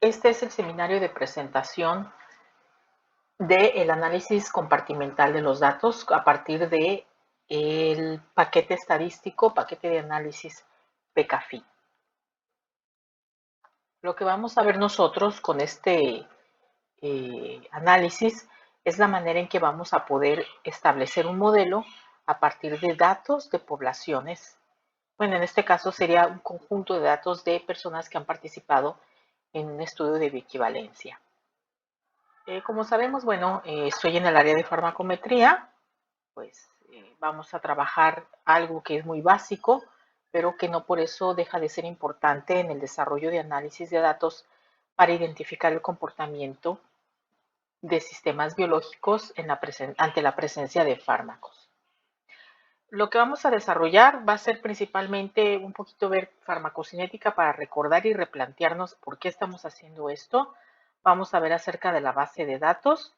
Este es el seminario de presentación del análisis compartimental de los datos a partir de el paquete estadístico, paquete de análisis PKFI. Lo que vamos a ver nosotros con este análisis es la manera en que vamos a poder establecer un modelo a partir de datos de poblaciones. Bueno, en este caso sería un conjunto de datos de personas que han participado en un estudio de bioequivalencia. Como sabemos, bueno, estoy en el área de farmacometría, pues vamos a trabajar algo que es muy básico, pero que no por eso deja de ser importante en el desarrollo de análisis de datos para identificar el comportamiento de sistemas biológicos ante la presencia de fármacos. Lo que vamos a desarrollar va a ser principalmente un poquito ver farmacocinética para recordar y replantearnos por qué estamos haciendo esto. Vamos a ver acerca de la base de datos.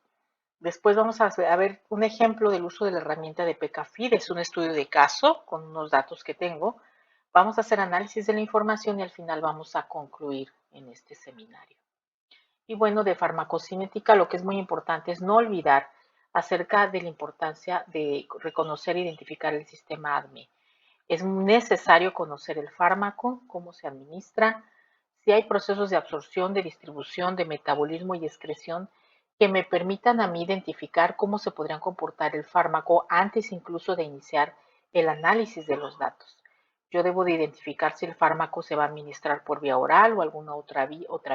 Después vamos a ver un ejemplo del uso de la herramienta de PKFID. Es un estudio de caso con unos datos que tengo. Vamos a hacer análisis de la información y al final vamos a concluir en este seminario. Y bueno, de farmacocinética lo que es muy importante es no olvidar acerca de la importancia de reconocer e identificar el sistema ADME. Es necesario conocer el fármaco, cómo se administra, si hay procesos de absorción, de distribución, de metabolismo y excreción que me permitan a mí identificar cómo se podrían comportar el fármaco antes incluso de iniciar el análisis de los datos. Yo debo de identificar si el fármaco se va a administrar por vía oral o alguna otra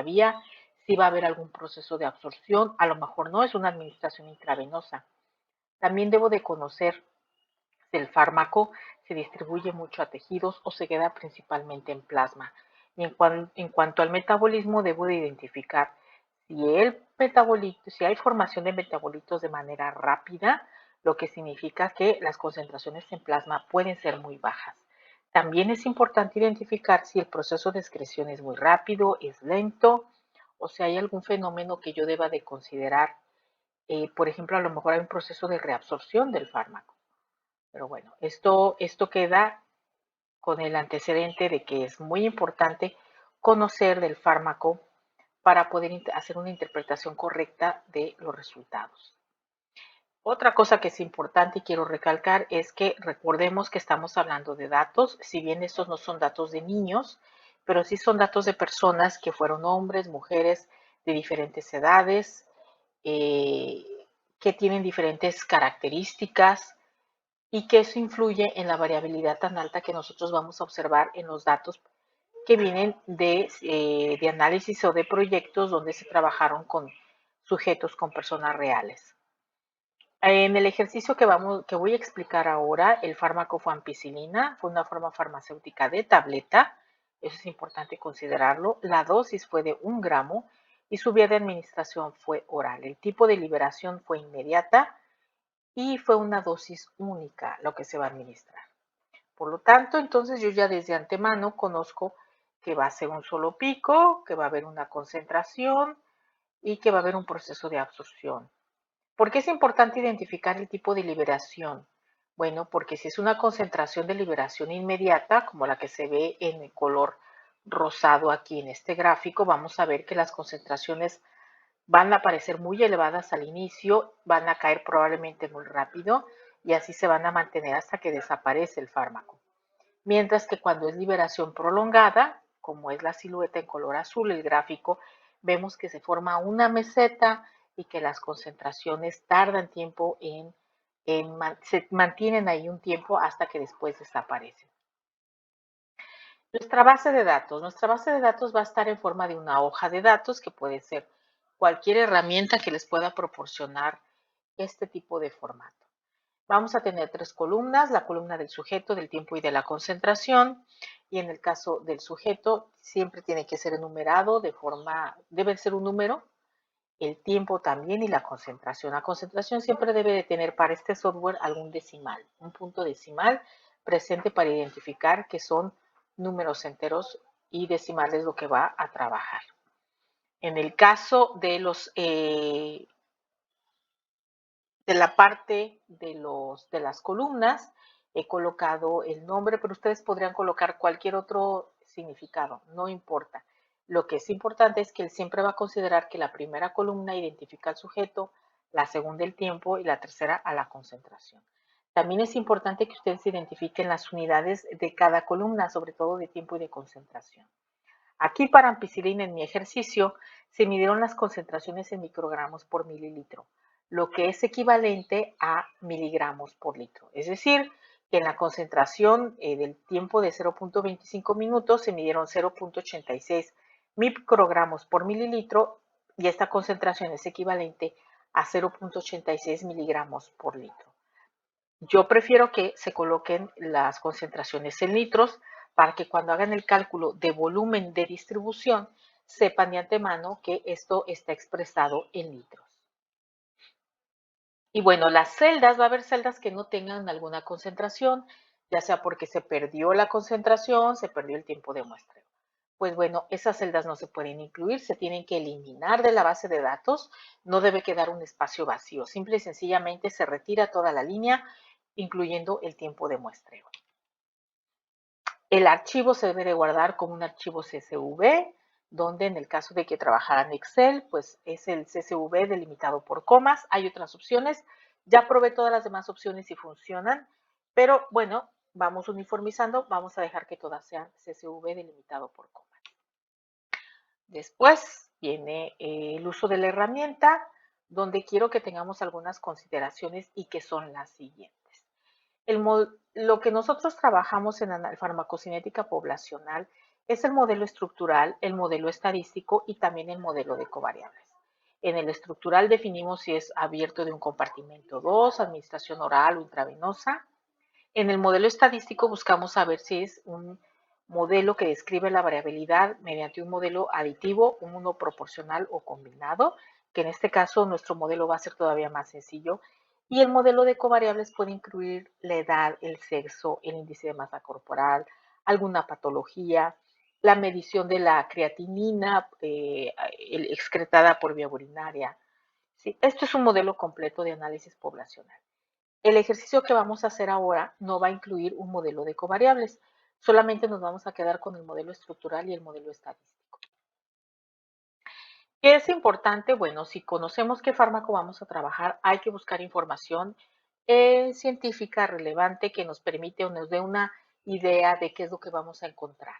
vía, si va a haber algún proceso de absorción, a lo mejor no es una administración intravenosa. También debo de conocer si el fármaco se distribuye mucho a tejidos o se queda principalmente en plasma. Y en cuanto al metabolismo, debo de identificar si hay formación de metabolitos de manera rápida, lo que significa que las concentraciones en plasma pueden ser muy bajas. También es importante identificar si el proceso de excreción es muy rápido, es lento, o si hay algún fenómeno que yo deba de considerar. Por ejemplo, a lo mejor hay un proceso de reabsorción del fármaco. Pero bueno, esto queda con el antecedente de que es muy importante conocer del fármaco para poder hacer una interpretación correcta de los resultados. Otra cosa que es importante y quiero recalcar es que recordemos que estamos hablando de datos, si bien estos no son datos de niños, pero sí son datos de personas que fueron hombres, mujeres de diferentes edades, eh, que tienen diferentes características y que eso influye en la variabilidad tan alta que nosotros vamos a observar en los datos que vienen de análisis o de proyectos donde se trabajaron con sujetos, con personas reales. En el ejercicio que voy a explicar ahora, el fármaco fue ampicilina, fue una forma farmacéutica de tableta, eso es importante considerarlo. La dosis fue de 1 gramo y su vía de administración fue oral. El tipo de liberación fue inmediata y fue una dosis única lo que se va a administrar. Por lo tanto, entonces yo ya desde antemano conozco que va a ser un solo pico, que va a haber una concentración y que va a haber un proceso de absorción. ¿Por qué es importante identificar el tipo de liberación? Bueno, porque si es una concentración de liberación inmediata, como la que se ve en el color rosado aquí en este gráfico, vamos a ver que las concentraciones van a aparecer muy elevadas al inicio, van a caer probablemente muy rápido y así se van a mantener hasta que desaparece el fármaco. Mientras que cuando es liberación prolongada, como es la silueta en color azul, el gráfico, vemos que se forma una meseta y que las concentraciones tardan tiempo se mantienen ahí un tiempo hasta que después desaparecen. Nuestra base de datos va a estar en forma de una hoja de datos que puede ser cualquier herramienta que les pueda proporcionar este tipo de formato. Vamos a tener 3 columnas, la columna del sujeto, del tiempo y de la concentración. Y en el caso del sujeto, siempre tiene que ser enumerado debe ser un número, el tiempo también y la concentración. La concentración siempre debe de tener para este software algún decimal, un punto decimal presente para identificar que son números enteros y decimales lo que va a trabajar. En el caso de la parte de las columnas, he colocado el nombre, pero ustedes podrían colocar cualquier otro significado, no importa. Lo que es importante es que él siempre va a considerar que la primera columna identifica al sujeto, la segunda el tiempo y la tercera a la concentración. También es importante que ustedes identifiquen las unidades de cada columna, sobre todo de tiempo y de concentración. Aquí para ampicilina en mi ejercicio se midieron las concentraciones en microgramos por mililitro, lo que es equivalente a miligramos por litro. Es decir, que en la concentración del tiempo de 0.25 minutos se midieron 0.86 microgramos por mililitro y esta concentración es equivalente a 0.86 miligramos por litro. Yo prefiero que se coloquen las concentraciones en litros para que cuando hagan el cálculo de volumen de distribución sepan de antemano que esto está expresado en litros. Y bueno, las celdas, va a haber celdas que no tengan alguna concentración, ya sea porque se perdió la concentración, se perdió el tiempo de muestreo. Pues bueno, esas celdas no se pueden incluir, se tienen que eliminar de la base de datos, no debe quedar un espacio vacío, simple y sencillamente se retira toda la línea, incluyendo el tiempo de muestreo. El archivo se debe de guardar como un archivo CSV, donde en el caso de que trabajaran Excel, pues es el CSV delimitado por comas. Hay otras opciones. Ya probé todas las demás opciones y funcionan, pero bueno, vamos uniformizando. Vamos a dejar que todas sean CSV delimitado por comas. Después viene el uso de la herramienta, donde quiero que tengamos algunas consideraciones y que son las siguientes. Lo que nosotros trabajamos en farmacocinética poblacional es el modelo estructural, el modelo estadístico y también el modelo de covariables. En el estructural definimos si es abierto de un compartimento 2, administración oral o intravenosa. En el modelo estadístico buscamos saber si es un modelo que describe la variabilidad mediante un modelo aditivo, uno proporcional o combinado, que en este caso nuestro modelo va a ser todavía más sencillo. Y el modelo de covariables puede incluir la edad, el sexo, el índice de masa corporal, alguna patología, la medición de la creatinina excretada por vía urinaria. ¿Sí? Esto es un modelo completo de análisis poblacional. El ejercicio que vamos a hacer ahora no va a incluir un modelo de covariables, solamente nos vamos a quedar con el modelo estructural y el modelo estadístico. ¿Qué es importante? Bueno, si conocemos qué fármaco vamos a trabajar, hay que buscar información científica relevante que nos permite o nos dé una idea de qué es lo que vamos a encontrar.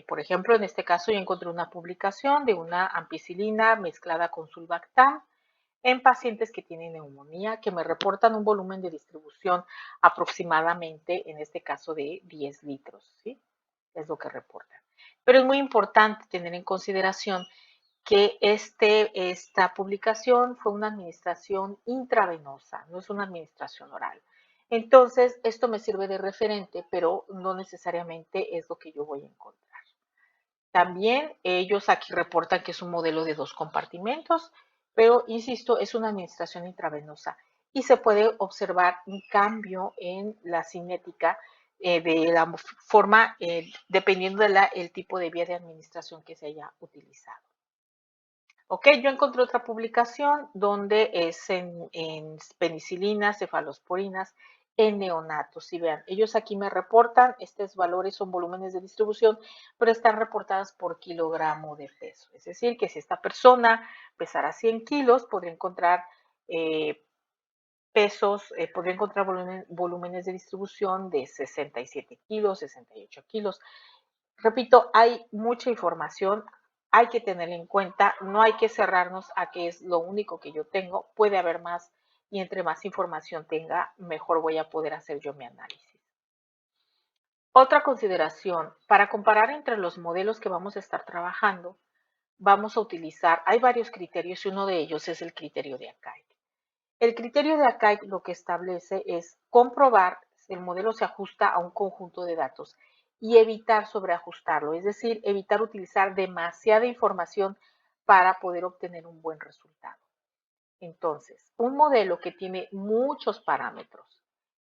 Por ejemplo, en este caso yo encontré una publicación de una ampicilina mezclada con sulbactam en pacientes que tienen neumonía, que me reportan un volumen de distribución aproximadamente, en este caso, de 10 litros, ¿sí? Es lo que reportan. Pero es muy importante tener en consideración que esta publicación fue una administración intravenosa, no es una administración oral. Entonces, esto me sirve de referente, pero no necesariamente es lo que yo voy a encontrar. También ellos aquí reportan que es un modelo de 2 compartimentos, pero insisto, es una administración intravenosa y se puede observar un cambio en la cinética de la forma, dependiendo del tipo de vía de administración que se haya utilizado. Ok, yo encontré otra publicación donde es en penicilinas, cefalosporinas, en neonatos. Y vean, ellos aquí me reportan, estos valores son volúmenes de distribución, pero están reportadas por kilogramo de peso. Es decir, que si esta persona pesara 100 kilos, podría encontrar podría encontrar volúmenes de distribución de 67 kilos, 68 kilos. Repito, hay mucha información, hay que tener en cuenta, no hay que cerrarnos a que es lo único que yo tengo, puede haber más y entre más información tenga, mejor voy a poder hacer yo mi análisis. Otra consideración, para comparar entre los modelos que vamos a estar trabajando, vamos a utilizar, hay varios criterios y uno de ellos es el criterio de Akai. El criterio de Akai lo que establece es comprobar si el modelo se ajusta a un conjunto de datos y evitar sobreajustarlo, es decir, evitar utilizar demasiada información para poder obtener un buen resultado. Entonces, un modelo que tiene muchos parámetros,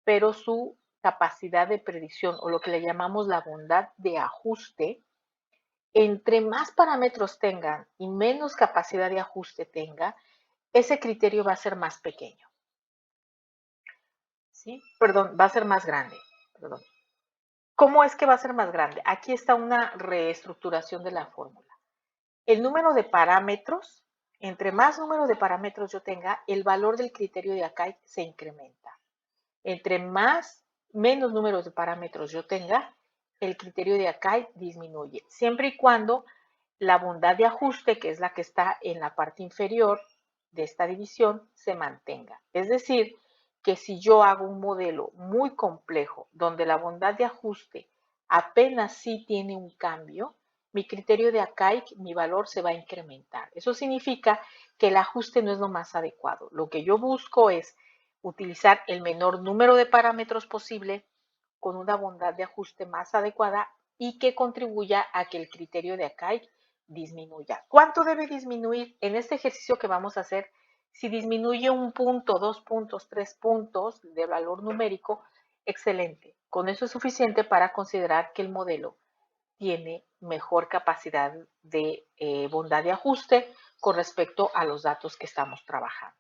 pero su capacidad de predicción o lo que le llamamos la bondad de ajuste, entre más parámetros tengan y menos capacidad de ajuste tenga, ese criterio va a ser más pequeño. ¿Sí? Perdón, va a ser más grande. Perdón. ¿Cómo es que va a ser más grande? Aquí está una reestructuración de la fórmula. El número de parámetros, entre más número de parámetros yo tenga, el valor del criterio de Akai se incrementa. Entre menos números de parámetros yo tenga, el criterio de Akai disminuye, siempre y cuando la bondad de ajuste, que es la que está en la parte inferior de esta división, se mantenga. Es decir, que si yo hago un modelo muy complejo, donde la bondad de ajuste apenas sí tiene un cambio, mi criterio de Akai, mi valor se va a incrementar. Eso significa que el ajuste no es lo más adecuado. Lo que yo busco es utilizar el menor número de parámetros posible con una bondad de ajuste más adecuada y que contribuya a que el criterio de Akai disminuya. ¿Cuánto debe disminuir? En este ejercicio que vamos a hacer, si disminuye un punto, 2 puntos, 3 puntos de valor numérico, excelente. Con eso es suficiente para considerar que el modelo tiene mejor capacidad de bondad de ajuste con respecto a los datos que estamos trabajando.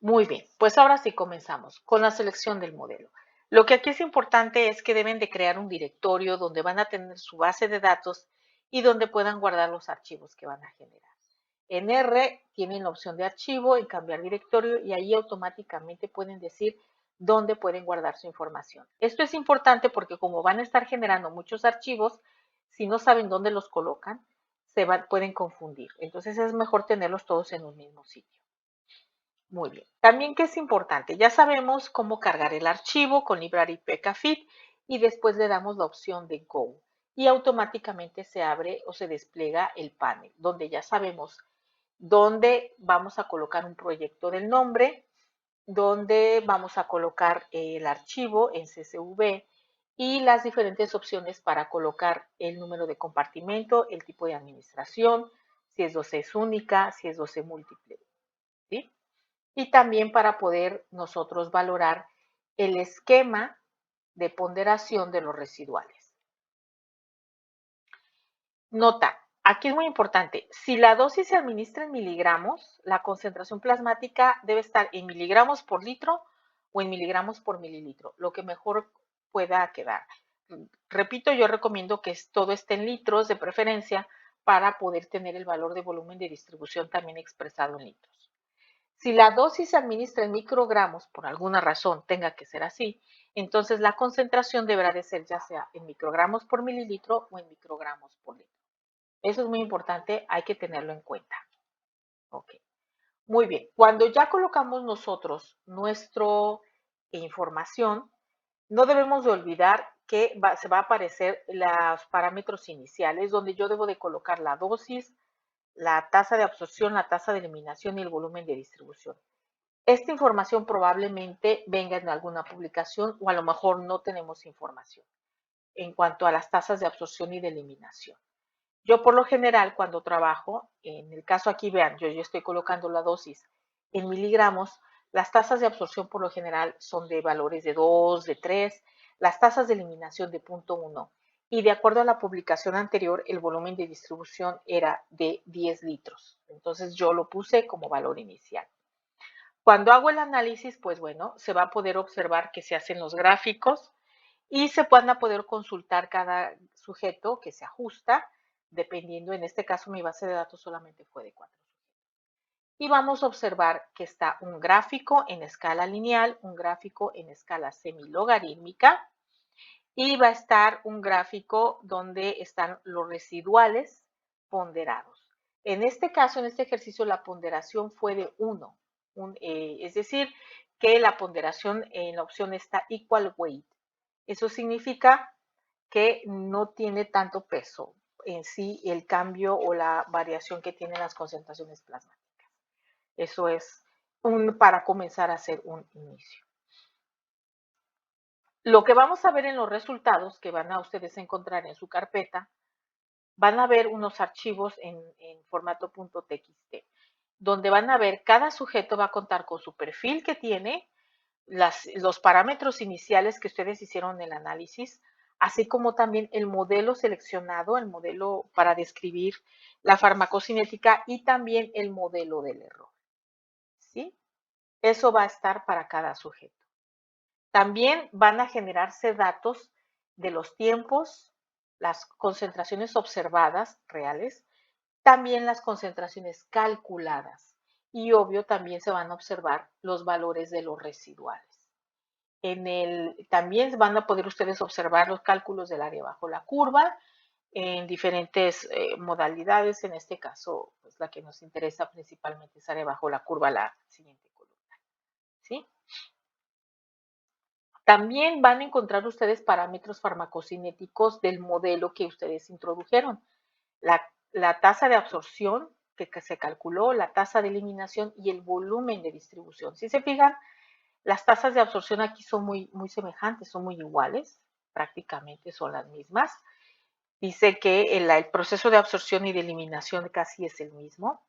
Muy bien, pues ahora sí comenzamos con la selección del modelo. Lo que aquí es importante es que deben de crear un directorio donde van a tener su base de datos y donde puedan guardar los archivos que van a generar. En R tienen la opción de archivo, en cambiar directorio y ahí automáticamente pueden decir dónde pueden guardar su información. Esto es importante porque como van a estar generando muchos archivos, si no saben dónde los colocan, pueden confundir. Entonces es mejor tenerlos todos en un mismo sitio. Muy bien. También que es importante, ya sabemos cómo cargar el archivo con Library Pkfit y después le damos la opción de Go y automáticamente se abre o se despliega el panel donde ya sabemos dónde vamos a colocar un proyecto del nombre, dónde vamos a colocar el archivo en CSV y las diferentes opciones para colocar el número de compartimento, el tipo de administración, si es 12 es única, si es 12 múltiple, ¿sí? Y también para poder nosotros valorar el esquema de ponderación de los residuales. Nota, aquí es muy importante, si la dosis se administra en miligramos, la concentración plasmática debe estar en miligramos por litro o en miligramos por mililitro, lo que mejor pueda quedar. Repito, yo recomiendo que todo esté en litros de preferencia para poder tener el valor de volumen de distribución también expresado en litros. Si la dosis se administra en microgramos, por alguna razón tenga que ser así, entonces la concentración deberá de ser ya sea en microgramos por mililitro o en microgramos por litro. Eso es muy importante, hay que tenerlo en cuenta. Ok. Muy bien, cuando ya colocamos nosotros nuestra información, no debemos de olvidar que se va a aparecer los parámetros iniciales donde yo debo de colocar la dosis, la tasa de absorción, la tasa de eliminación y el volumen de distribución. Esta información probablemente venga en alguna publicación o a lo mejor no tenemos información en cuanto a las tasas de absorción y de eliminación. Yo por lo general cuando trabajo, en el caso aquí vean, yo estoy colocando la dosis en miligramos, las tasas de absorción por lo general son de valores de 2, de 3, las tasas de eliminación de 0.1 y de acuerdo a la publicación anterior el volumen de distribución era de 10 litros. Entonces yo lo puse como valor inicial. Cuando hago el análisis, pues bueno, se va a poder observar que se hacen los gráficos y se van a poder consultar cada sujeto que se ajusta, dependiendo, en este caso mi base de datos solamente fue de 4 sujetos. Y vamos a observar que está un gráfico en escala lineal, un gráfico en escala semilogarítmica y va a estar un gráfico donde están los residuales ponderados. En este caso, en este ejercicio, la ponderación fue de 1, es decir, que la ponderación en la opción está equal weight. Eso significa que no tiene tanto peso en sí el cambio o la variación que tienen las concentraciones plasmáticas. Eso es para comenzar a hacer un inicio. Lo que vamos a ver en los resultados que van a ustedes encontrar en su carpeta, van a ver unos archivos en formato .txt, donde van a ver cada sujeto va a contar con su perfil que tiene, los parámetros iniciales que ustedes hicieron en el análisis, así como también el modelo seleccionado, el modelo para describir la farmacocinética y también el modelo del error. ¿Sí? Eso va a estar para cada sujeto. También van a generarse datos de los tiempos, las concentraciones observadas reales, también las concentraciones calculadas y obvio también se van a observar los valores de los residuales. También van a poder ustedes observar los cálculos del área bajo la curva en diferentes modalidades. En este caso, pues la que nos interesa principalmente es área bajo la curva, la siguiente columna. ¿Sí? También van a encontrar ustedes parámetros farmacocinéticos del modelo que ustedes introdujeron. La tasa de absorción que se calculó, la tasa de eliminación y el volumen de distribución. Si se fijan, las tasas de absorción aquí son muy semejantes, son muy iguales, prácticamente son las mismas. Dice que el proceso de absorción y de eliminación casi es el mismo.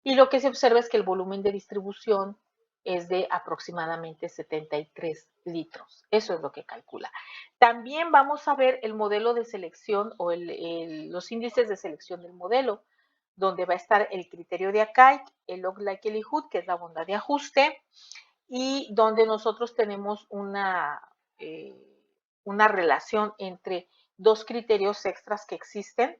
Y lo que se observa es que el volumen de distribución es de aproximadamente 73 litros. Eso es lo que calcula. También vamos a ver el modelo de selección o los índices de selección del modelo, donde va a estar el criterio de Akai, el log likelihood, que es la bondad de ajuste, y donde nosotros tenemos una relación entre dos criterios extras que existen,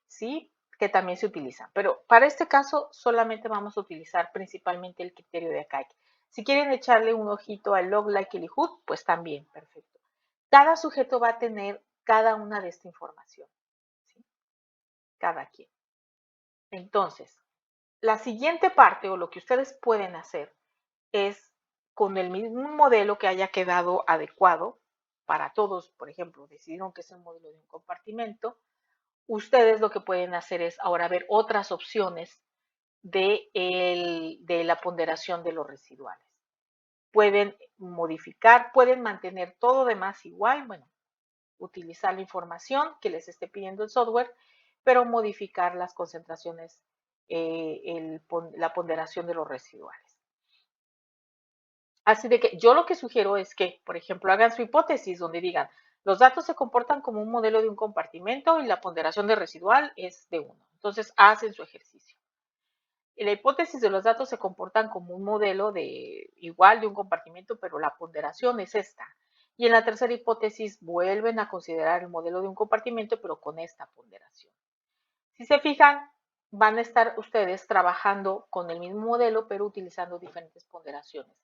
¿sí? Que también se utilizan. Pero para este caso solamente vamos a utilizar principalmente el criterio de Akai. Si quieren echarle un ojito al log likelihood, pues también, perfecto. Cada sujeto va a tener cada una de esta información, ¿sí? Cada quien. Entonces, la siguiente parte o lo que ustedes pueden hacer es con el mismo modelo que haya quedado adecuado para todos, por ejemplo, decidieron que es el modelo de un compartimento, ustedes lo que pueden hacer es ahora ver otras opciones de la ponderación de los residuales. Pueden modificar, pueden mantener todo demás igual, bueno, utilizar la información que les esté pidiendo el software, pero modificar las concentraciones, la ponderación de los residuales. Así de que yo lo que sugiero es que, por ejemplo, hagan su hipótesis donde digan, los datos se comportan como un modelo de un compartimento y la ponderación de residual es de 1. Entonces, hacen su ejercicio. Y la hipótesis de los datos se comportan como un modelo igual de un compartimento, pero la ponderación es esta. Y en la tercera hipótesis vuelven a considerar el modelo de un compartimento, pero con esta ponderación. Si se fijan, van a estar ustedes trabajando con el mismo modelo, pero utilizando diferentes ponderaciones.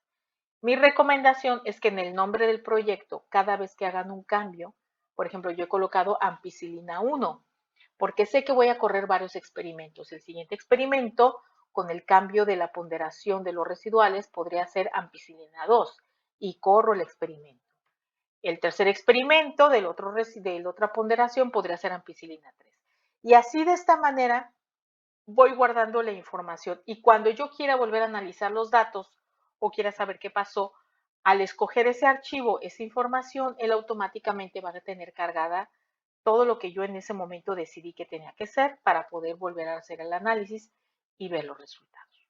Mi recomendación es que en el nombre del proyecto, cada vez que hagan un cambio, por ejemplo, yo he colocado ampicilina 1, porque sé que voy a correr varios experimentos. El siguiente experimento, con el cambio de la ponderación de los residuales, podría ser ampicilina 2 y corro el experimento. El tercer experimento de la otra ponderación podría ser ampicilina 3. Y así de esta manera voy guardando la información y cuando yo quiera volver a analizar los datos o quiera saber qué pasó, al escoger ese archivo, esa información, él automáticamente va a tener cargada todo lo que yo en ese momento decidí que tenía que ser para poder volver a hacer el análisis y ver los resultados.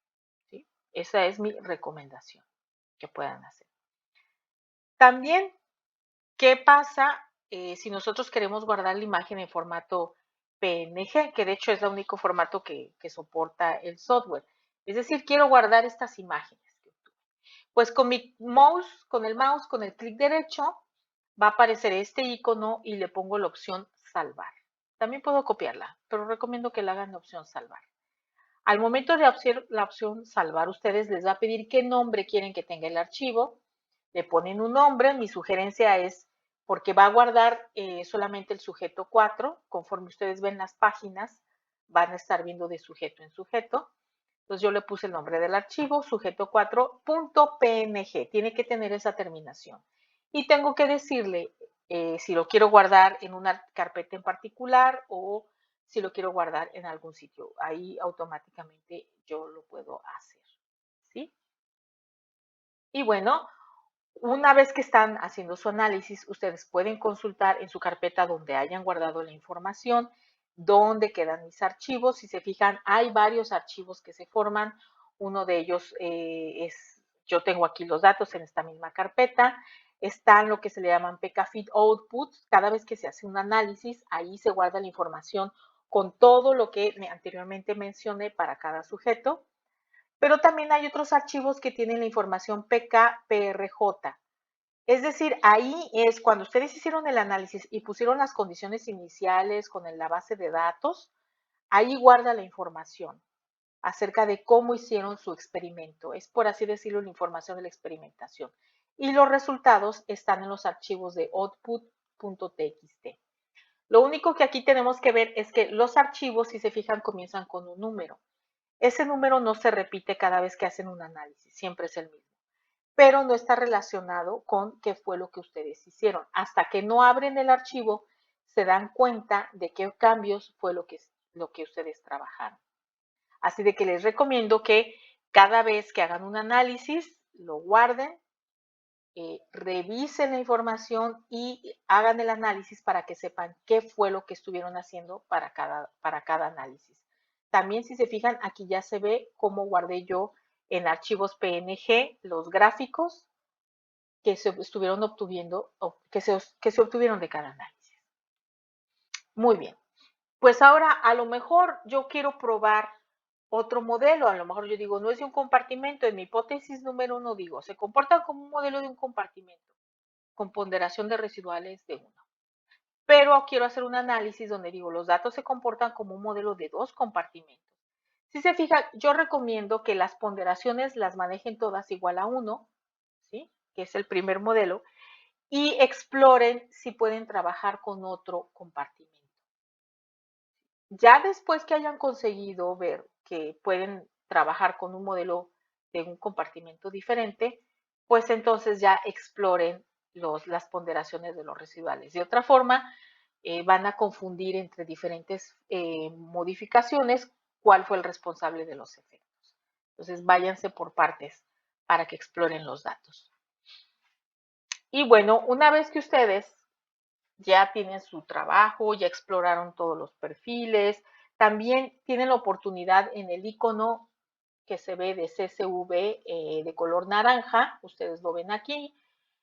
¿Sí? Esa es mi recomendación que puedan hacer. También, ¿qué pasa si nosotros queremos guardar la imagen en formato PNG? Que de hecho es el único formato que soporta el software. Es decir, quiero guardar estas imágenes. Pues con mi mouse, con el clic derecho, va a aparecer este icono y le pongo la opción salvar. También puedo copiarla, pero recomiendo que la hagan la opción salvar. Al momento de hacer la opción salvar, ustedes les va a pedir qué nombre quieren que tenga el archivo. Le ponen un nombre. Mi sugerencia es, porque va a guardar solamente el sujeto 4, conforme ustedes ven las páginas, van a estar viendo de sujeto en sujeto. Entonces yo le puse el nombre del archivo, sujeto4.png. Tiene que tener esa terminación. Y tengo que decirle si lo quiero guardar en una carpeta en particular o si lo quiero guardar en algún sitio. Ahí automáticamente yo lo puedo hacer. ¿Sí? Y bueno, una vez que están haciendo su análisis, ustedes pueden consultar en su carpeta donde hayan guardado la información, dónde quedan mis archivos. Si se fijan, hay varios archivos que se forman. Uno de ellos yo tengo aquí los datos en esta misma carpeta. Están lo que se le llaman PKFeed Outputs. Cada vez que se hace un análisis, ahí se guarda la información con todo lo que anteriormente mencioné para cada sujeto. Pero también hay otros archivos que tienen la información PKPRJ. Es decir, ahí es cuando ustedes hicieron el análisis y pusieron las condiciones iniciales con la base de datos, Ahí guarda la información acerca de cómo hicieron su experimento. Es, por así decirlo, la información de la experimentación. Y los resultados están en los archivos de output.txt. Lo único que aquí tenemos que ver es que los archivos, si se fijan, comienzan con un número. Ese número no se repite cada vez que hacen un análisis, siempre es el mismo, pero no está relacionado con qué fue lo que ustedes hicieron. Hasta que no abren el archivo, se dan cuenta de qué cambios fue lo que ustedes trabajaron. Así de que les recomiendo que cada vez que hagan un análisis, lo guarden, revisen la información y hagan el análisis para que sepan qué fue lo que estuvieron haciendo para cada análisis. También, si se fijan, aquí ya se ve cómo guardé yo en archivos PNG los gráficos que se estuvieron obteniendo, que se obtuvieron de cada análisis. Muy bien. Pues ahora a lo mejor yo quiero probar otro modelo, a lo mejor yo digo, no es de un compartimento, en mi hipótesis número 1 digo, se comporta como un modelo de un compartimento, con ponderación de residuales de 1. Pero quiero hacer un análisis donde digo, los datos se comportan como un modelo de 2 compartimentos. Si se fija, yo recomiendo que las ponderaciones las manejen todas igual a 1, ¿sí? Que es el primer modelo, y exploren si pueden trabajar con otro compartimento. Ya después que hayan conseguido ver que pueden trabajar con un modelo de un compartimento diferente, pues entonces ya exploren las ponderaciones de los residuales. De otra forma, van a confundir entre diferentes modificaciones cuál fue el responsable de los efectos. Entonces, váyanse por partes para que exploren los datos. Y bueno, una vez que ustedes ya tienen su trabajo, ya exploraron todos los perfiles, también tienen la oportunidad en el icono que se ve de CSV de color naranja, ustedes lo ven aquí,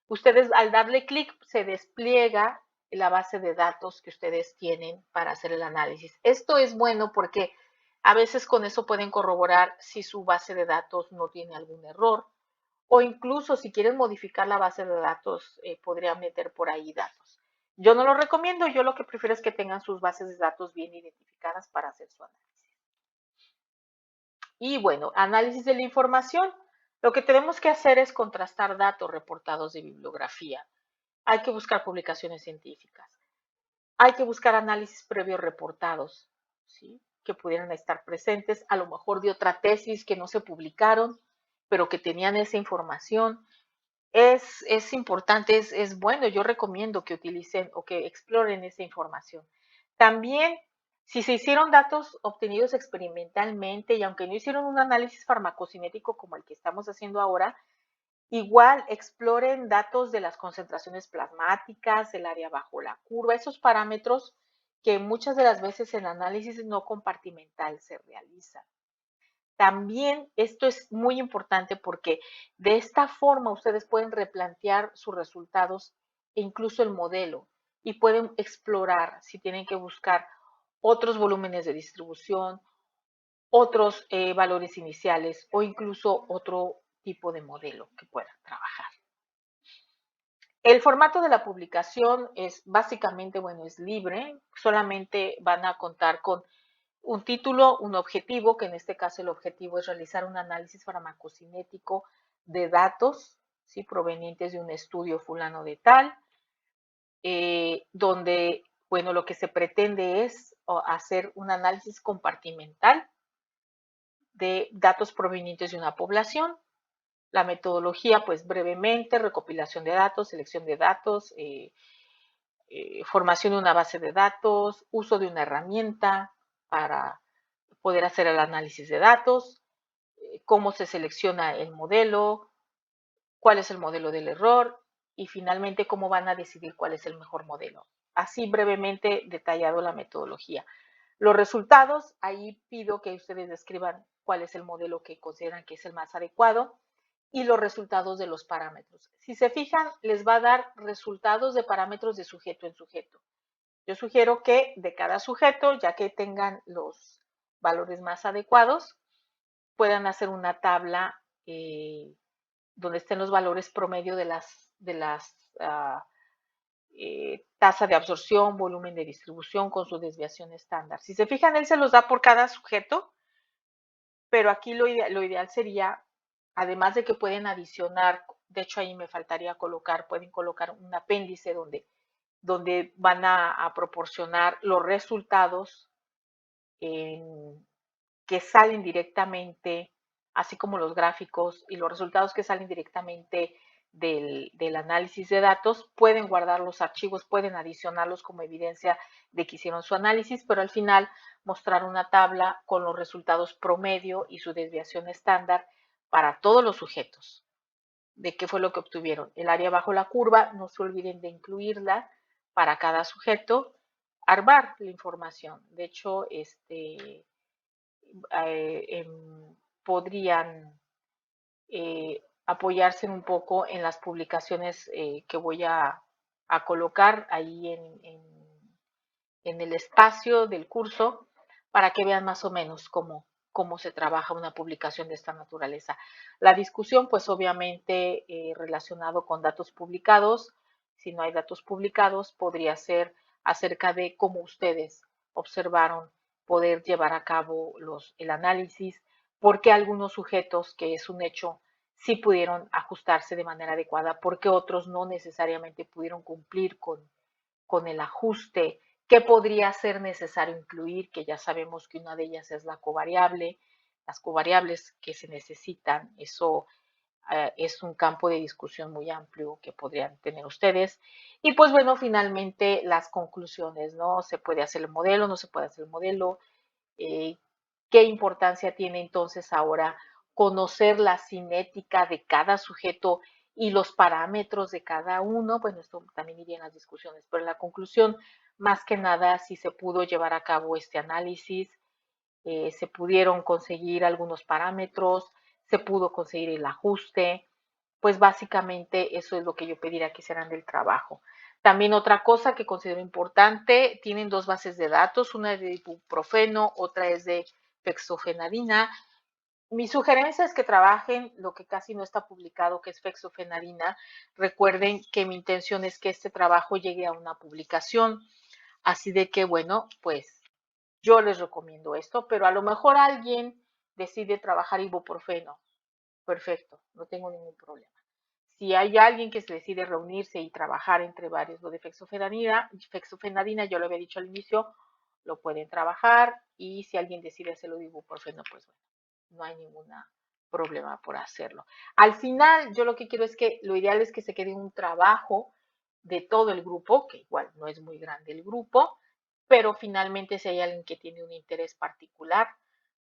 ustedes al darle clic se despliega la base de datos que ustedes tienen para hacer el análisis. Esto es bueno porque a veces con eso pueden corroborar si su base de datos no tiene algún error o incluso si quieren modificar la base de datos, podrían meter por ahí datos. Yo no lo recomiendo, yo lo que prefiero es que tengan sus bases de datos bien identificadas para hacer su análisis. Y bueno, análisis de la información. Lo que tenemos que hacer es contrastar datos reportados de bibliografía. Hay que buscar publicaciones científicas. Hay que buscar análisis previos reportados, ¿sí? Que pudieran estar presentes, a lo mejor de otra tesis que no se publicaron, pero que tenían esa información. Es importante, es bueno, yo recomiendo que utilicen o que exploren esa información. También, si se hicieron datos obtenidos experimentalmente y aunque no hicieron un análisis farmacocinético como el que estamos haciendo ahora, igual exploren datos de las concentraciones plasmáticas, el área bajo la curva, esos parámetros que muchas de las veces en análisis no compartimental se realizan. También esto es muy importante porque de esta forma ustedes pueden replantear sus resultados e incluso el modelo y pueden explorar si tienen que buscar otros volúmenes de distribución, otros valores iniciales o incluso otro tipo de modelo que puedan trabajar. El formato de la publicación es básicamente, bueno, es libre, solamente van a contar con un título, un objetivo, que en este caso el objetivo es realizar un análisis farmacocinético de datos, ¿sí? Provenientes de un estudio fulano de tal, donde, bueno, lo que se pretende es hacer un análisis compartimental de datos provenientes de una población. La metodología, pues brevemente, recopilación de datos, selección de datos, formación de una base de datos, uso de una herramienta para poder hacer el análisis de datos, cómo se selecciona el modelo, cuál es el modelo del error y finalmente cómo van a decidir cuál es el mejor modelo. Así brevemente detallado la metodología. Los resultados, ahí pido que ustedes describan cuál es el modelo que consideran que es el más adecuado y los resultados de los parámetros. Si se fijan, les va a dar resultados de parámetros de sujeto en sujeto. Yo sugiero que de cada sujeto, ya que tengan los valores más adecuados, puedan hacer una tabla donde estén los valores promedio de las tasa de absorción, volumen de distribución con su desviación estándar. Si se fijan, él se los da por cada sujeto, pero aquí lo ideal sería, además de que pueden adicionar, de hecho ahí me faltaría colocar, pueden colocar un apéndice donde van a proporcionar los resultados que salen directamente, así como los gráficos y los resultados que salen directamente del análisis de datos, pueden guardar los archivos, pueden adicionarlos como evidencia de que hicieron su análisis, pero al final mostrar una tabla con los resultados promedio y su desviación estándar para todos los sujetos de qué fue lo que obtuvieron. El área bajo la curva, no se olviden de incluirla para cada sujeto, armar la información. De hecho, podrían apoyarse un poco en las publicaciones que voy a colocar ahí en el espacio del curso para que vean más o menos cómo se trabaja una publicación de esta naturaleza. La discusión, pues obviamente relacionado con datos publicados. Si no hay datos publicados, podría ser acerca de cómo ustedes observaron poder llevar a cabo el análisis, por qué algunos sujetos, que es un hecho, sí pudieron ajustarse de manera adecuada, porque otros no necesariamente pudieron cumplir con el ajuste que podría ser necesario incluir, que ya sabemos que una de ellas es la covariable, las covariables que se necesitan, eso es un campo de discusión muy amplio que podrían tener ustedes. Y pues bueno, finalmente las conclusiones, ¿no? ¿Se puede hacer el modelo? ¿No se puede hacer el modelo? Eh, ¿Qué importancia tiene entonces ahora conocer la cinética de cada sujeto y los parámetros de cada uno? Bueno, esto también iría en las discusiones, pero en la conclusión, más que nada, si se pudo llevar a cabo este análisis, se pudieron conseguir algunos parámetros, se pudo conseguir el ajuste, pues básicamente eso es lo que yo pediría que hicieran del trabajo. También otra cosa que considero importante, tienen dos bases de datos, una es de ibuprofeno, otra es de fexofenadina. Mi sugerencia es que trabajen lo que casi no está publicado, que es fexofenadina. Recuerden que mi intención es que este trabajo llegue a una publicación, así de que, bueno, pues yo les recomiendo esto, pero a lo mejor alguien decide trabajar ibuprofeno. Perfecto, no tengo ningún problema. Si hay alguien que se decide reunirse y trabajar entre varios, lo de fexofenadina, yo lo había dicho al inicio, lo pueden trabajar, y si alguien decide hacerlo de ibuprofeno, pues bueno, no hay ningún problema por hacerlo. Al final, yo lo que quiero es que lo ideal es que se quede un trabajo de todo el grupo, que igual no es muy grande el grupo, pero finalmente si hay alguien que tiene un interés particular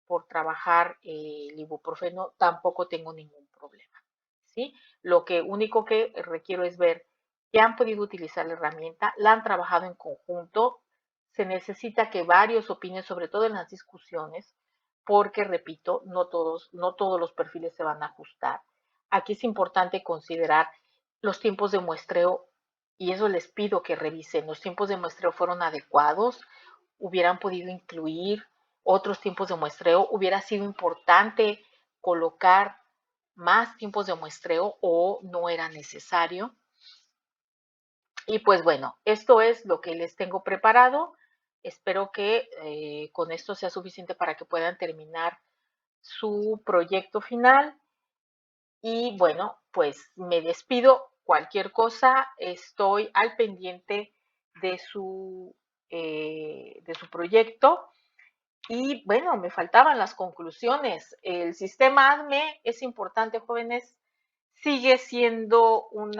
por trabajar el ibuprofeno, tampoco tengo ningún problema, ¿sí? Lo que único que requiero es ver que han podido utilizar la herramienta, la han trabajado en conjunto, se necesita que varios opinen, sobre todo en las discusiones, porque, repito, no todos los perfiles se van a ajustar. Aquí es importante considerar los tiempos de muestreo, y eso les pido que revisen. Los tiempos de muestreo fueron adecuados, hubieran podido incluir otros tiempos de muestreo, hubiera sido importante colocar más tiempos de muestreo o no era necesario. Y pues bueno, esto es lo que les tengo preparado. Espero que con esto sea suficiente para que puedan terminar su proyecto final. Y bueno, pues me despido. Cualquier cosa, estoy al pendiente de su proyecto. Y bueno, me faltaban las conclusiones. El sistema ADME es importante, jóvenes, sigue siendo uh,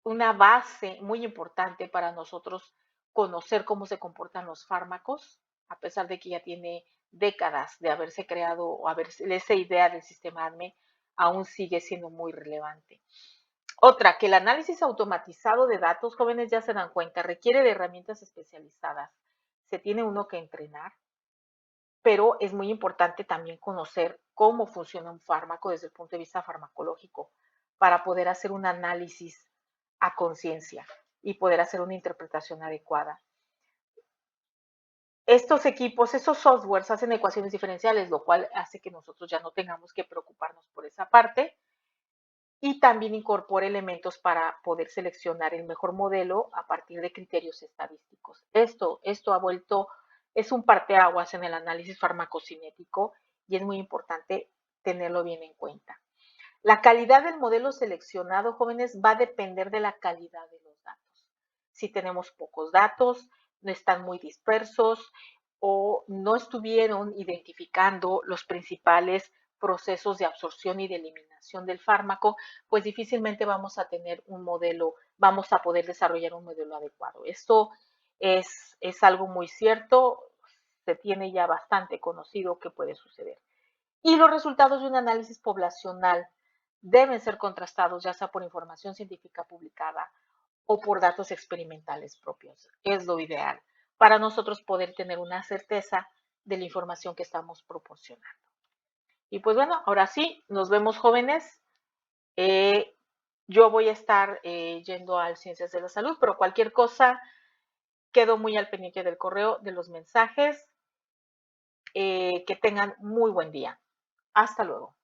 una base muy importante para nosotros conocer cómo se comportan los fármacos, a pesar de que ya tiene décadas de haberse creado o esa idea del sistema ADME, aún sigue siendo muy relevante. Otra, que el análisis automatizado de datos, jóvenes ya se dan cuenta, requiere de herramientas especializadas. Se tiene uno que entrenar, pero es muy importante también conocer cómo funciona un fármaco desde el punto de vista farmacológico para poder hacer un análisis a conciencia y poder hacer una interpretación adecuada. Estos equipos, esos softwares hacen ecuaciones diferenciales, lo cual hace que nosotros ya no tengamos que preocuparnos por esa parte. y también incorpora elementos para poder seleccionar el mejor modelo a partir de criterios estadísticos. Esto es un parteaguas en el análisis farmacocinético y es muy importante tenerlo bien en cuenta. La calidad del modelo seleccionado, jóvenes, va a depender de la calidad de los datos. Si tenemos pocos datos, no están muy dispersos o no estuvieron identificando los principales procesos de absorción y de eliminación del fármaco, pues difícilmente vamos a tener un modelo, vamos a poder desarrollar un modelo adecuado. Esto es algo muy cierto, se tiene ya bastante conocido que puede suceder. Y los resultados de un análisis poblacional deben ser contrastados, ya sea por información científica publicada o por datos experimentales propios. Es lo ideal para nosotros poder tener una certeza de la información que estamos proporcionando. Y pues bueno, ahora sí, nos vemos, jóvenes. Eh, yo voy a estar yendo al Ciencias de la Salud, pero cualquier cosa, quedo muy al pendiente del correo, de los mensajes. Que tengan muy buen día. Hasta luego.